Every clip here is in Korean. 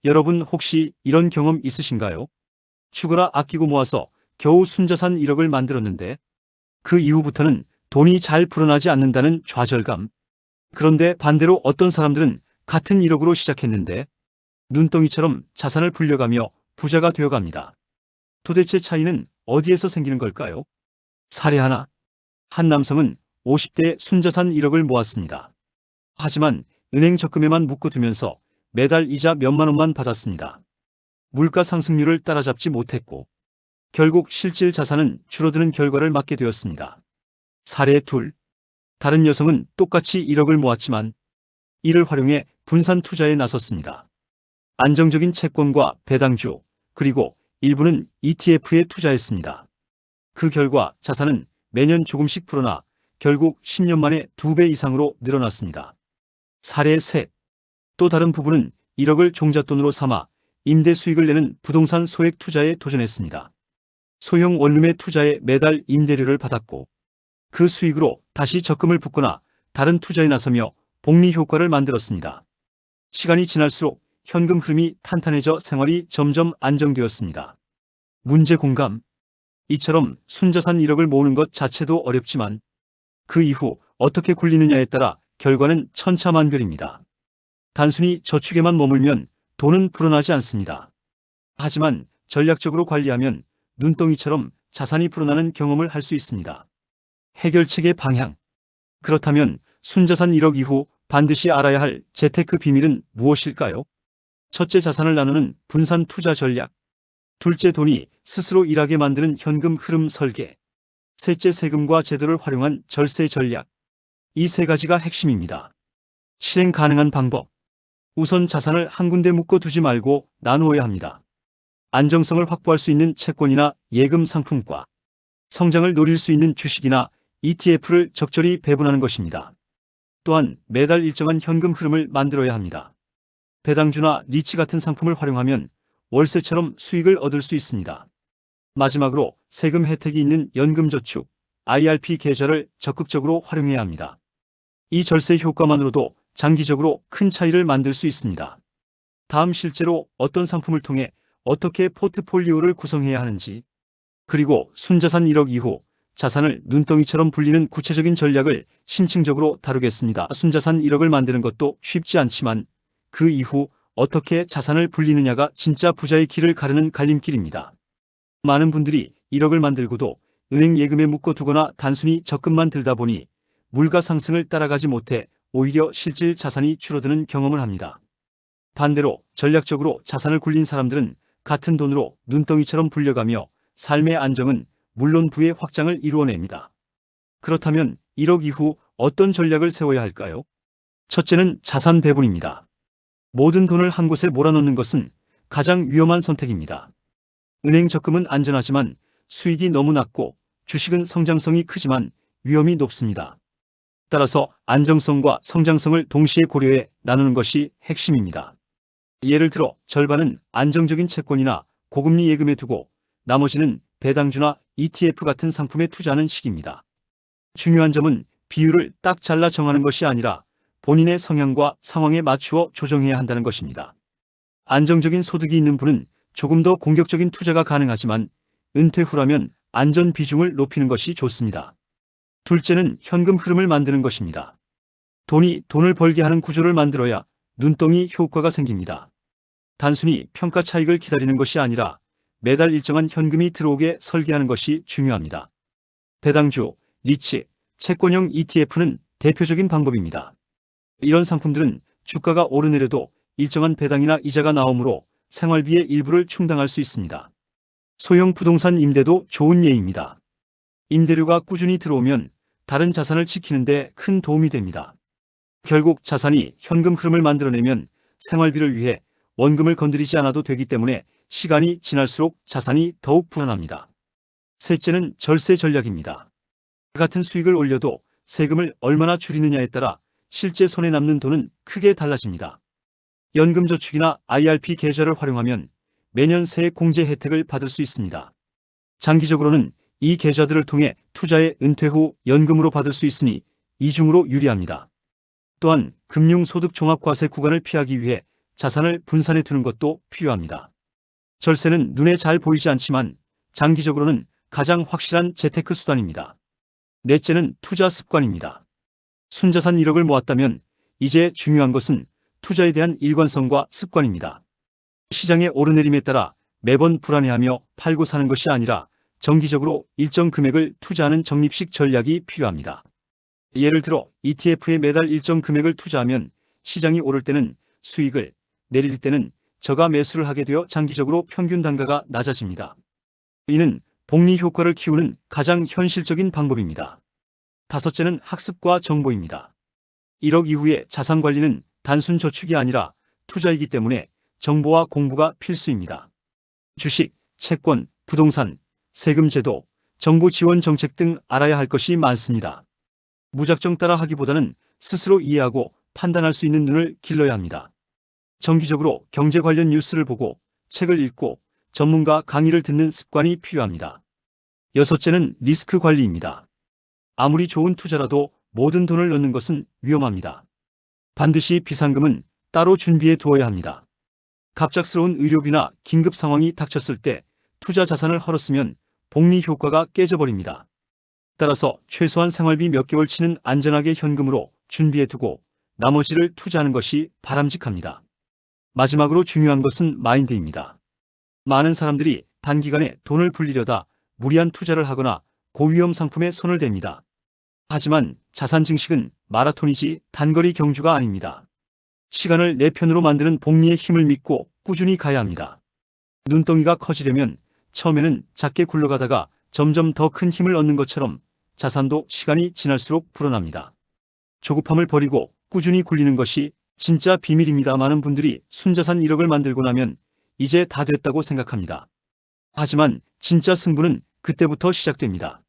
여러분 혹시 이런 경험 있으신가요? 죽어라 아끼고 모아서 겨우 순자산 1억을 만들었는데 그 이후부터는 돈이 잘 불어나지 않는다는 좌절감. 그런데 반대로 어떤 사람들은 같은 1억으로 시작했는데 눈덩이처럼 자산을 불려가며 부자가 되어갑니다. 도대체 차이는 어디에서 생기는 걸까요? 사례 하나. 한 남성은 50대에 순자산 1억을 모았습니다. 하지만 은행 적금에만 묶어두면서 매달 이자 몇만 원만 받았습니다. 물가 상승률을 따라잡지 못했고 결국 실질 자산은 줄어드는 결과를 맞게 되었습니다. 사례 둘. 다른 여성은 똑같이 1억을 모았지만 이를 활용해 분산 투자에 나섰습니다. 안정적인 채권과 배당주, 그리고 일부는 ETF에 투자했습니다. 그 결과 자산은 매년 조금씩 불어나 결국 10년 만에 2배 이상으로 늘어났습니다. 사례 셋. 또 다른 부부는 1억을 종잣돈으로 삼아 임대 수익을 내는 부동산 소액 투자에 도전했습니다. 소형 원룸의 투자에 매달 임대료를 받았고 그 수익으로 다시 적금을 붓거나 다른 투자에 나서며 복리 효과를 만들었습니다. 시간이 지날수록 현금 흐름이 탄탄해져 생활이 점점 안정되었습니다. 문제 공감. 이처럼 순자산 1억을 모으는 것 자체도 어렵지만 그 이후 어떻게 굴리느냐에 따라 결과는 천차만별입니다. 단순히 저축에만 머물면 돈은 불어나지 않습니다. 하지만 전략적으로 관리하면 눈덩이처럼 자산이 불어나는 경험을 할 수 있습니다. 해결책의 방향. 그렇다면 순자산 1억 이후 반드시 알아야 할 재테크 비밀은 무엇일까요? 첫째, 자산을 나누는 분산 투자 전략. 둘째, 돈이 스스로 일하게 만드는 현금 흐름 설계. 셋째, 세금과 제도를 활용한 절세 전략. 이 세 가지가 핵심입니다. 실행 가능한 방법. 우선 자산을 한 군데 묶어두지 말고 나누어야 합니다. 안정성을 확보할 수 있는 채권이나 예금 상품과 성장을 노릴 수 있는 주식이나 ETF를 적절히 배분하는 것입니다. 또한 매달 일정한 현금 흐름을 만들어야 합니다. 배당주나 리츠 같은 상품을 활용하면 월세처럼 수익을 얻을 수 있습니다. 마지막으로 세금 혜택이 있는 연금저축, IRP 계좌를 적극적으로 활용해야 합니다. 이 절세 효과만으로도 장기적으로 큰 차이를 만들 수 있습니다. 다음, 실제로 어떤 상품을 통해 어떻게 포트폴리오를 구성해야 하는지, 그리고 순자산 1억 이후 자산을 눈덩이처럼 불리는 구체적인 전략을 심층적으로 다루겠습니다. 순자산 1억을 만드는 것도 쉽지 않지만 그 이후 어떻게 자산을 불리느냐가 진짜 부자의 길을 가르는 갈림길입니다. 많은 분들이 1억을 만들고도 은행 예금에 묶어두거나 단순히 적금만 들다 보니 물가 상승을 따라가지 못해 오히려 실질 자산이 줄어드는 경험을 합니다. 반대로 전략적으로 자산을 굴린 사람들은 같은 돈으로 눈덩이처럼 불려가며 삶의 안정은 물론 부의 확장을 이루어냅니다. 그렇다면 1억 이후 어떤 전략을 세워야 할까요? 첫째는 자산 배분입니다. 모든 돈을 한 곳에 몰아넣는 것은 가장 위험한 선택입니다. 은행 적금은 안전하지만 수익이 너무 낮고 주식은 성장성이 크지만 위험이 높습니다. 따라서 안정성과 성장성을 동시에 고려해 나누는 것이 핵심입니다. 예를 들어 절반은 안정적인 채권이나 고금리 예금에 두고 나머지는 배당주나 ETF 같은 상품에 투자하는 식입니다. 중요한 점은 비율을 딱 잘라 정하는 것이 아니라 본인의 성향과 상황에 맞추어 조정해야 한다는 것입니다. 안정적인 소득이 있는 분은 조금 더 공격적인 투자가 가능하지만 은퇴 후라면 안전 비중을 높이는 것이 좋습니다. 둘째는 현금 흐름을 만드는 것입니다. 돈이 돈을 벌게 하는 구조를 만들어야 눈덩이 효과가 생깁니다. 단순히 평가 차익을 기다리는 것이 아니라 매달 일정한 현금이 들어오게 설계하는 것이 중요합니다. 배당주, 리츠, 채권형 ETF는 대표적인 방법입니다. 이런 상품들은 주가가 오르내려도 일정한 배당이나 이자가 나오므로 생활비의 일부를 충당할 수 있습니다. 소형 부동산 임대도 좋은 예입니다. 임대료가 꾸준히 들어오면 다른 자산을 지키는 데 큰 도움이 됩니다. 결국 자산이 현금 흐름을 만들어내면 생활비를 위해 원금을 건드리지 않아도 되기 때문에 시간이 지날수록 자산이 더욱 불어납니다. 셋째는 절세 전략입니다. 같은 수익을 올려도 세금을 얼마나 줄이느냐에 따라 실제 손에 남는 돈은 크게 달라집니다. 연금저축이나 IRP 계좌를 활용하면 매년 세액 공제 혜택을 받을 수 있습니다. 장기적으로는 이 계좌들을 통해 투자해 은퇴 후 연금으로 받을 수 있으니 이중으로 유리합니다. 또한 금융소득 종합과세 구간을 피하기 위해 자산을 분산해 두는 것도 필요합니다. 절세는 눈에 잘 보이지 않지만 장기적으로는 가장 확실한 재테크 수단입니다. 넷째는 투자 습관입니다. 순자산 1억을 모았다면 이제 중요한 것은 투자에 대한 일관성과 습관입니다. 시장의 오르내림에 따라 매번 불안해하며 팔고 사는 것이 아니라 정기적으로 일정 금액을 투자하는 적립식 전략이 필요합니다. 예를 들어 ETF에 매달 일정 금액을 투자하면 시장이 오를 때는 수익을, 내릴 때는 저가 매수를 하게 되어 장기적으로 평균 단가가 낮아집니다. 이는 복리 효과를 키우는 가장 현실적인 방법입니다. 다섯째는 학습과 정보입니다. 1억 이후의 자산 관리는 단순 저축이 아니라 투자이기 때문에 정보와 공부가 필수입니다. 주식, 채권, 부동산, 세금 제도, 정부 지원 정책 등 알아야 할 것이 많습니다. 무작정 따라 하기보다는 스스로 이해하고 판단할 수 있는 눈을 길러야 합니다. 정기적으로 경제 관련 뉴스를 보고 책을 읽고 전문가 강의를 듣는 습관이 필요합니다. 여섯째는 리스크 관리입니다. 아무리 좋은 투자라도 모든 돈을 넣는 것은 위험합니다. 반드시 비상금은 따로 준비해 두어야 합니다. 갑작스러운 의료비나 긴급 상황이 닥쳤을 때 투자 자산을 헐었으면 복리 효과가 깨져버립니다. 따라서 최소한 생활비 몇 개월 치는 안전하게 현금으로 준비해 두고 나머지를 투자하는 것이 바람직합니다. 마지막으로 중요한 것은 마인드입니다. 많은 사람들이 단기간에 돈을 불리려다 무리한 투자를 하거나 고위험 상품에 손을 댑니다. 하지만 자산 증식은 마라톤이지 단거리 경주가 아닙니다. 시간을 내 편으로 만드는 복리의 힘을 믿고 꾸준히 가야 합니다. 눈덩이가 커지려면 처음에는 작게 굴러가다가 점점 더 큰 힘을 얻는 것처럼 자산도 시간이 지날수록 불어납니다. 조급함을 버리고 꾸준히 굴리는 것이 진짜 비밀입니다. 많은 분들이 순자산 1억을 만들고 나면 이제 다 됐다고 생각합니다. 하지만 진짜 승부는 그때부터 시작됩니다.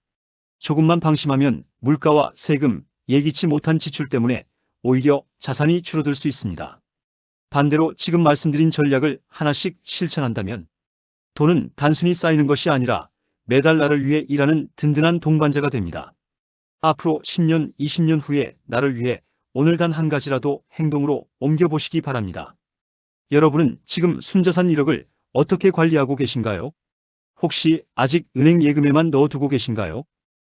조금만 방심하면 물가와 세금, 예기치 못한 지출 때문에 오히려 자산이 줄어들 수 있습니다. 반대로 지금 말씀드린 전략을 하나씩 실천한다면 돈은 단순히 쌓이는 것이 아니라 매달 나를 위해 일하는 든든한 동반자가 됩니다. 앞으로 10년, 20년 후에 나를 위해 오늘 단 한 가지라도 행동으로 옮겨보시기 바랍니다. 여러분은 지금 순자산 1억을 어떻게 관리하고 계신가요? 혹시 아직 은행 예금에만 넣어두고 계신가요?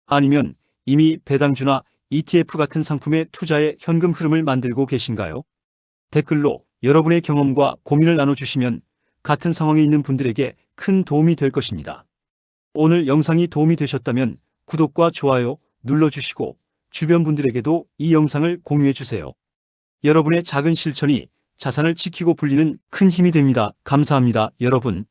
아니면 이미 배당주나 ETF 같은 상품에 투자해 현금 흐름을 만들고 계신가요? 댓글로 여러분의 경험과 고민을 나눠주시면 같은 상황에 있는 분들에게 큰 도움이 될 것입니다. 오늘 영상이 도움이 되셨다면 구독과 좋아요 눌러주시고 주변 분들에게도 이 영상을 공유해주세요. 여러분의 작은 실천이 자산을 지키고 불리는 큰 힘이 됩니다. 감사합니다, 여러분.